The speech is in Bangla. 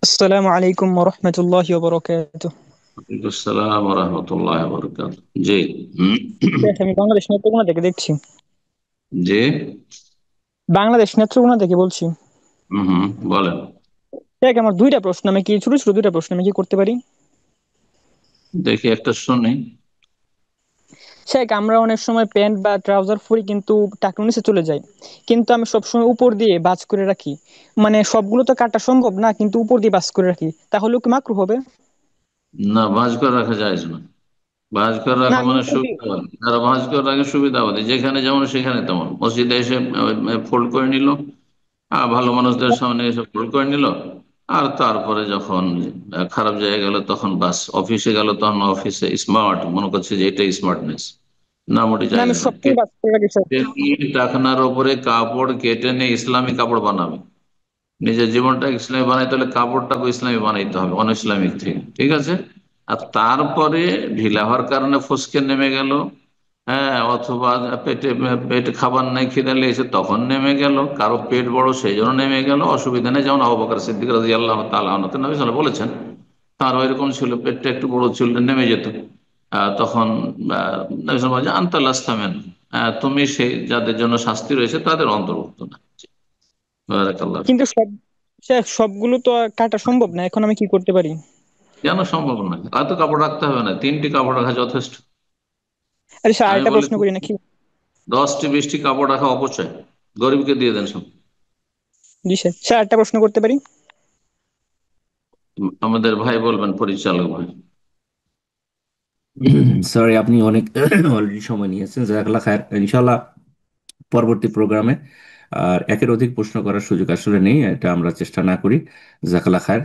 আসসালামু আলাইকুম ওরহমতুল্লাহি ওয়াবারাকাতুহু। ওয়ালাইকুম আসসালাম রহমতুল্লাহ বরকাত। জি। হুম। শেখ, আমি বাংলাদেশ নেত্রকোনা থেকে দেখছি। জি। বাংলাদেশ নেত্রকোনা থেকে বলছি। হুম, বলেন। শেখ, আমার দুইটা প্রশ্ন, আমি কি ছোট ছোট দুইটা প্রশ্ন আমি কি করতে পারি? দেখি একটা শুনি। শেখ, আমরা অনেক সময় প্যান্ট বা ট্রাউজার পরি কিন্তু টাকনু নিচে চলে যায়, কিন্তু আমি সবসময় উপর দিয়ে ভাঁজ করে রাখি। মানে সবগুলো তো কাটা সম্ভব না, কিন্তু উপর দিয়ে ভাঁজ করে রাখি, তাহলেও কি মাকরু হবে? না, ভাঁজ করে রাখা যায় না। ভাঁজ করে না, রাখা আমি মানে উপর দিয়ে। সুবিধাবাদী, যারা ভাঁজ করে রাখে সুবিধাবাদী, যেখানে যেমন সেখানে তেমন। মসজিদে এসে ফোল্ড করে নিল, ভালো মানুষদের সামনে এসে ফোল্ড করে নিল। আর তারপরে যখন খারাপ জায়গায় গেল তখন বাস, অফিসে গেল তখন অফিসে স্মার্ট মনে করছে যে এটা স্মার্টনেস। না, মোটি না, আমি জায়গা নয়। সবসময় ভাঁজ করে রাখি স্যার। টাকনার ওপরে কাপড় কেটে নিয়ে ইসলামী কাপড় বানাবে, নিজের জীবনটা ইসলামী বানাইতে হলে কাপড়টাকে ইসলামী বানাইতে হবে, অন ইসলামিক থেকে, ঠিক আছে। আর তারপরে ঢিলা হওয়ার কারণে ফসকে নেমে গেল, হ্যাঁ, অথবা পেটে পেটে খাবার নাই, খিদে লেগেছে তখন নেমে গেল, কারো পেট বড় সেই জন্য নেমে গেল, অসুবিধা নেই। যেমন আবু বকর সিদ্দিক রাদিয়াল্লাহু তাআলা আনহু, নবী সাল্লাল্লাহু আলাইহি ওয়াসাল্লাম বলেছেন তার ওইরকম ছিল, পেটটা একটু বড় ছিল, নেমে যেত। তখন নবী সাল্লাল্লাহু আলাইহি ওয়াসাল্লাম বলেছেন, আনতা লাস্তা মিন, তুমি সেই যাদের জন্য শাস্তি রয়েছে তাদের অন্তর্ভুক্ত না। বারাকাল্লাহ। কিন্তু সব, শেখ, সবগুলো তো আর কাটা সম্ভব না, এখন আমি কি করতে পারি? কেন সম্ভব নয়? এত কাপড় রাখতে হবে না, 3টি কাপড় রাখা যথেষ্ট। আরে স্যার, আমি আরেকটা বলি প্রশ্ন করি নাকি? 10টি 20টি কাপড় রাখা অপচয়, গরিবকে দিয়ে দেন সব। জি স্যার, স্যার আরেকটা প্রশ্ন করতে পারি? আমাদের ভাই বলবেন, পরিচালক ভাই। সরি, আপনি অনেক অলরেডি সময় নিয়েছেন। জাযাকাল্লাহ খায়ের। ইনশাল্লাহ পরবর্তী প্রোগ্রামে আর একের অধিক প্রশ্ন করার সুযোগ আসলে নেই, এটা আমরা চেষ্টা না করি। জাযাকাল্লাহ খায়ের।